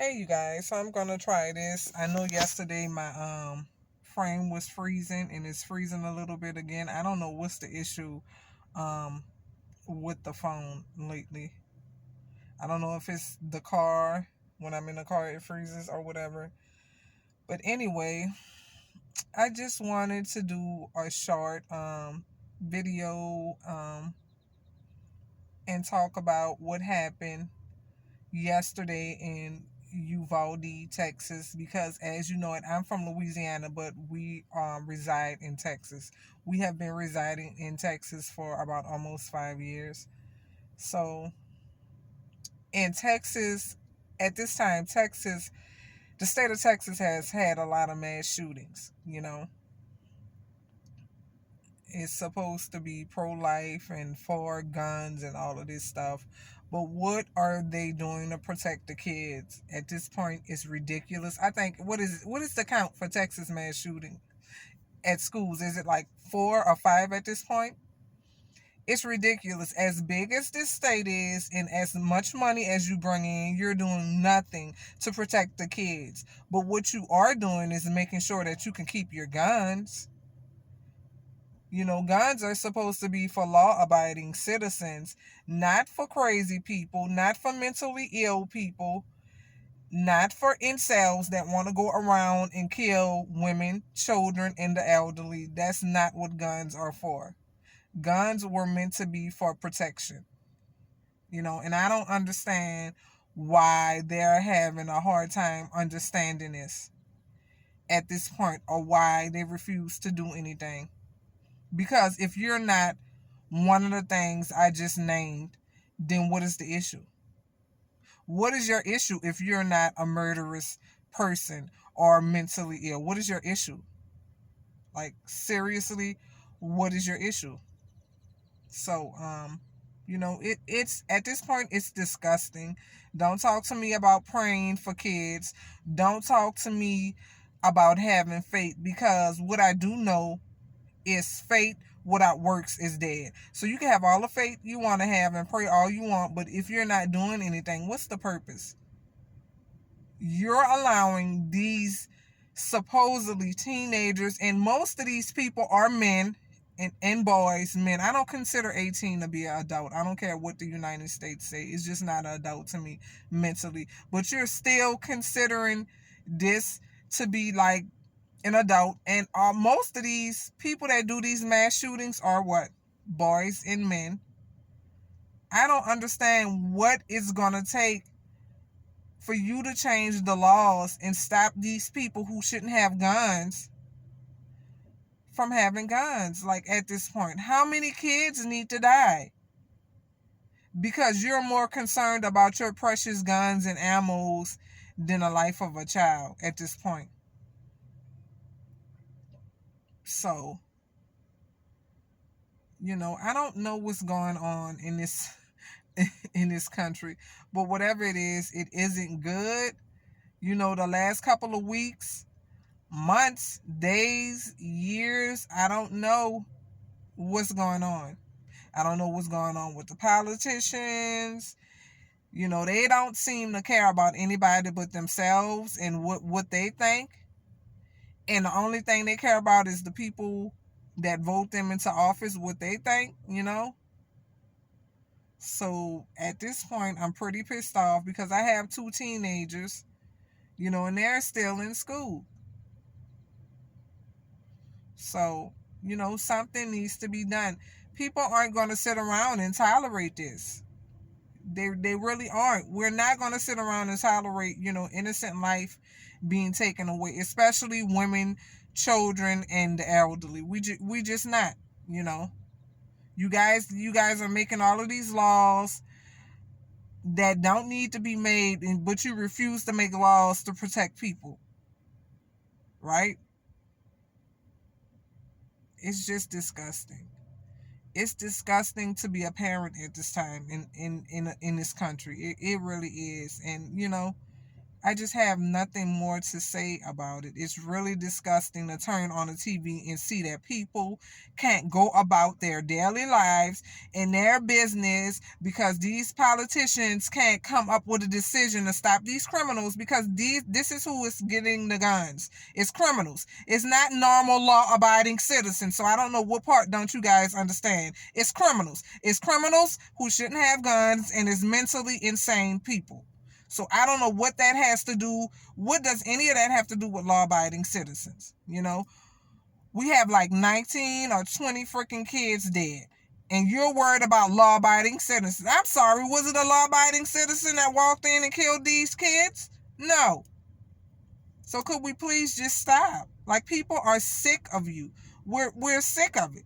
Hey you guys, so I'm gonna try this. I know yesterday my frame was freezing and it's freezing a little bit again. I don't know what's the issue um with the phone lately. I don't know if it's the car, when I'm in the car it freezes or whatever. But anyway, I just wanted to do a short video and talk about what happened yesterday in Uvalde, Texas, because as you know it, I'm from Louisiana, but we reside in Texas. We have been residing in Texas for about almost 5 years. So in Texas, at this time, Texas, the state of Texas has had a lot of mass shootings. It's supposed to be pro-life and for guns and all of this stuff, but what are they doing to protect the kids at this point is ridiculous. I think what is the count for Texas mass shooting at schools? Is it like 4 or 5 at this point? It's ridiculous. As big as this state is and as much money as you bring in, you're doing nothing to protect the kids. But what you are doing is making sure that you can keep your guns. Guns are supposed to be for law abiding citizens, not for crazy people, not for mentally ill people, not for incels that want to go around and kill women, children, and the elderly. That's not what guns are for. Guns were meant to be for protection, and I don't understand why they're having a hard time understanding this at this point, or why they refuse to do anything. Because if you're not one of the things I just named, then what is the issue? What is your issue if you're not a murderous person or mentally ill? What is your issue? Like, seriously, what is your issue? So, it's at this point it's disgusting. Don't talk to me about praying for kids. Don't talk to me about having faith, because what I do know is faith without works is dead. So you can have all the faith you want to have and pray all you want, but if you're not doing anything, what's the purpose? You're allowing these supposedly teenagers, and most of these people are men and boys, men. I don't consider 18 to be an adult. I don't care what the United States say. It's just not an adult to me mentally. But you're still considering this to be like an adult, and most of these people that do these mass shootings are what? Boys and men. I don't understand what it's gonna take for you to change the laws and stop these people who shouldn't have guns from having guns. Like, at this point, how many kids need to die because you're more concerned about your precious guns and ammos than the life of a child at this point? So, I don't know what's going on in this in this country, but whatever it is, it isn't good. The last couple of weeks, months, days, years, I don't know what's going on. I don't know what's going on with the politicians. They don't seem to care about anybody but themselves and what they think. And the only thing they care about is the people that vote them into office, what they think. So at this point, I'm pretty pissed off because I have 2 teenagers, and they're still in school. So, something needs to be done. People aren't going to sit around and tolerate this. They really aren't. We're not going to sit around and tolerate, innocent life being taken away, especially women, children, and the elderly. We just not, you know. You guys are making all of these laws that don't need to be made, but you refuse to make laws to protect people, right? It's just disgusting. It's disgusting to be a parent at this time in this country. It really is. And I just have nothing more to say about it. It's really disgusting to turn on the TV and see that people can't go about their daily lives and their business because these politicians can't come up with a decision to stop these criminals, because this is who is getting the guns. It's criminals. It's not normal law-abiding citizens. So I don't know what part don't you guys understand. It's criminals. It's criminals who shouldn't have guns, and it's mentally insane people. So I don't know what that has to do. What does any of that have to do with law-abiding citizens? You know, we have like 19 or 20 freaking kids dead. And you're worried about law-abiding citizens. I'm sorry, was it a law-abiding citizen that walked in and killed these kids? No. So could we please just stop? Like, people are sick of you. We're sick of it.